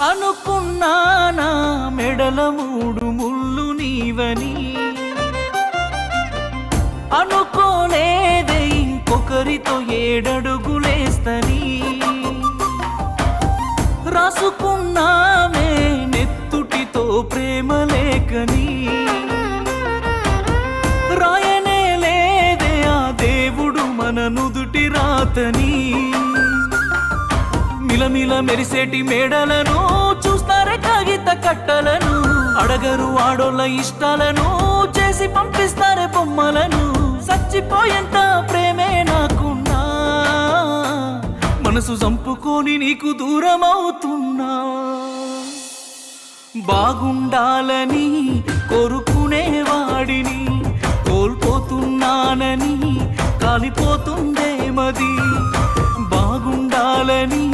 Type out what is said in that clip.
అనుకున్నానా మెడల 3 ముళ్ళు నీవని, అనుకోలేదే ఇంకొకరితో 7 అడుగులేస్తని. రాసుకున్నామే నెత్తుటితో ప్రేమ లేఖని, రాయనే లేదే ఆ దేవుడు మన నుదుటి రాతని. మిలమిల మెరిసేటి మేడలను చూస్తారే కాగిత కట్టలను, అడగరు ఆడోళ్ళ ఇష్టాలను చేసి పంపిస్తారే బొమ్మలను. చచ్చిపోయేంత ప్రేమే నాకున్నా, మనసు చంపుకొని నీకు దూరం అవుతున్నా. బాగుండాలని కోరుకునేవాడిని, కోల్పోతున్నానని కాలిపోతుందే మది. బాగుండాలని